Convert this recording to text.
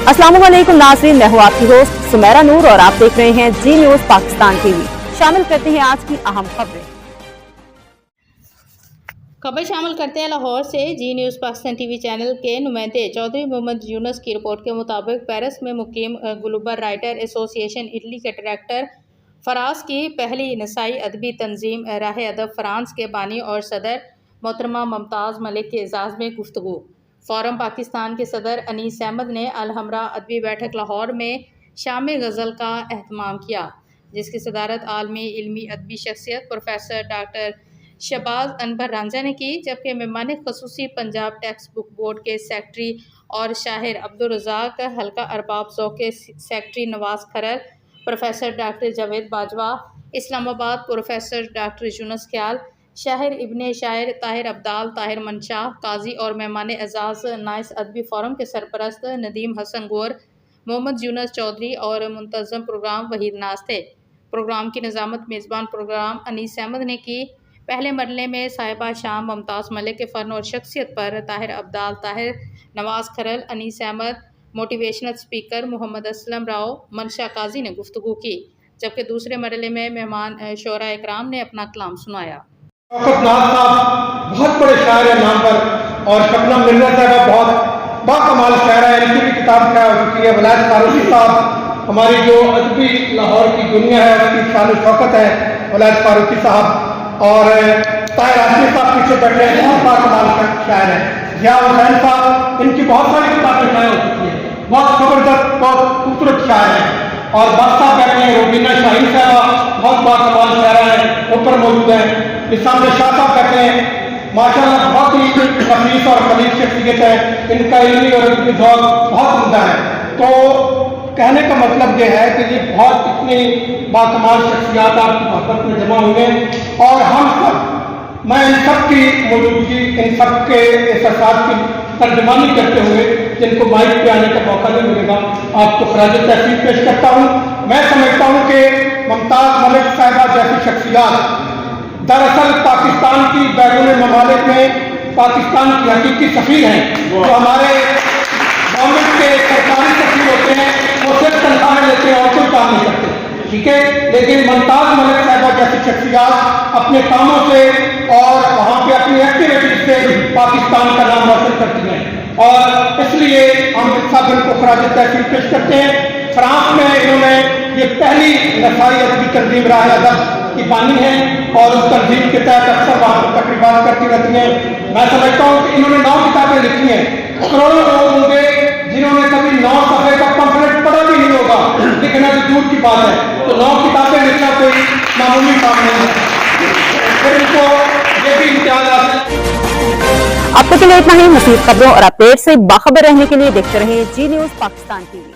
अस्सलाम वालेकुम नाज़रीन, मैं हूँ आपकी होस्ट सुमेरा नूर और आप देख रहे हैं जी न्यूज़ पाकिस्तान टीवी। शामिल करते हैं आज की अहम खबरें। खबर शामिल करते हैं लाहौर से। जी न्यूज़ पाकिस्तान टीवी चैनल के नुमाइंदे चौधरी मोहम्मद यूनुस की रिपोर्ट के मुताबिक पेरिस में मुकीम ग्लोबल राइटर एसोसिएशन इटली के डायरेक्टर फराज की पहली नसाई अदबी तंजीम राह अदब फ्रांस के बानी और सदर मोहतरमा मुमताज़ मलिक के एजाज़ में गुफ्तगू। फ़ोरम पाकिस्तान के सदर अनीस अहमद ने अल हमरा अदबी बैठक लाहौर में शाम गज़ल का एहतमाम किया, जिसकी सदारत आलमी इल्मी अदबी शख्सियत प्रोफेसर डॉक्टर शहबाज अनवर रांझा ने की, जबकि मेहमान खसूसी पंजाब टेक्स्ट बुक बोर्ड के सेक्रेटरी और शाहिर अब्दुल रज़ाक, हल्का अरबाब ज़ौक़ के secretary Nawaz Kharal, professor doctor Javed Bajwa, Islamabad professor doctor Younus Khayal, शाहिर इब्ने शायर ताहिर अब्दाल, ताहिर मंशाह काजी और मेहमान एजाज़ नाइस अदबी फ़ोरम के सरपरस्त नदीम हसन गोर, मोहम्मद यूनुस चौधरी और मुंतज़म प्रोग्राम वहीद नाज थे। प्रोग्राम की निज़ामत मेज़बान प्रोग्राम अनीस अहमद ने की। पहले मरले में साहिबा शाम मुमताज़ मलिक के फ़न और शख्सियत पर ताहिर अब्दाल ताहिर, नवाज़ खरल, अनीस अहमद, मोटिवेशनल स्पीकर मोहम्मद असलम राव, मनशा काजी ने गुफ्तगू की, जबकि दूसरे मरले में मेहमान शोरा इकराम ने अपना कलाम सुनाया। बहुत बड़े शायर है नाम पर, और शबनम मिर्जा साहब बहुत बाकमाल शायर है, इनकी भी किताब क्या हो चुकी है। वलायत फारूकी साहब हमारी जो अदबी लाहौर की दुनिया है उसकी शान शौकत है, वलायत फारूकी साहब, और ताहिर आसिफ साहब पीछे बैठे हैं, बहुत बाकमाल शायर है। जिया हुसैन साहब, इनकी बहुत सारी किताबें शाये हो चुकी है, बहुत ज़बरदस्त बहुत खूबसूरत शायर है। और बस साहब बैठे हैं, रूबीना शाहीन साहब बहुत बाकमाल शायर है, ऊपर मौजूद है। इस सामने शाह साहब बैठे हैं, माशाअल्लाह बहुत ही खफीफ और खलीफ शख्सियत है, इनका इल्मी और इनकी ज़ौक़ बहुत उम्दा है। तो कहने का मतलब ये है कि ये बहुत इतनी बाकमाल शख्सियात आपकी मोहब्बत में जमा हुए हैं, और हम सब, मैं इन सब की मौजूदगी, इन सब के एहसास की तर्जमानी करते हुए, जिनको माइक पे आने का मौका नहीं मिलेगा, आपको खराज तहसीन पेश करता हूँ। मैं समझता हूँ कि मुमताज़ मलिक साहिबा जैसी शख्सियात दरअसल पाकिस्तान की बैरून ममालिक में पाकिस्तान की हकीकी सफ़ीर हैं। जो हमारे गवर्नमेंट के सरकारी सफ़ीर होते हैं वो सिर्फ तनख्वाह लेते हैं और कोई काम नहीं करते, ठीक है। लेकिन मुमताज़ मलिक साहिबा जैसी शख्सियात अपने कामों से और वहाँ पे अपनी एक्टिविटीज से पाकिस्तान का नाम रोशन करती हैं, और इसलिए हम सब इनको खराज तहसीन पेश करते हैं। फ्रांस में इन्होंने ये पहली नसाई अदबी तंजीम राह अदब की बानी है, और उस तंजीम के तहत अक्सर वहाँ पर तकरीबात करती रहती हैं। मैं समझता हूँ कि इन्होंने 9 किताबें लिखी हैं। करोड़ों लोग होंगे जिन्होंने कभी 9 सफ़े का पम्फलेट पढ़ा भी नहीं होगा, लिखना तो दूर की बात है। तो 9 किताबें लिखना कोई मामूली काम नहीं है, फिर इनको ये भी इम्तियाज हासिल। अब तक के लिए इतना ही। मज़ीद खबरों और अपडेट से बाखबर रहने के लिए देखते रहिए जी न्यूज़ पाकिस्तान टीवी।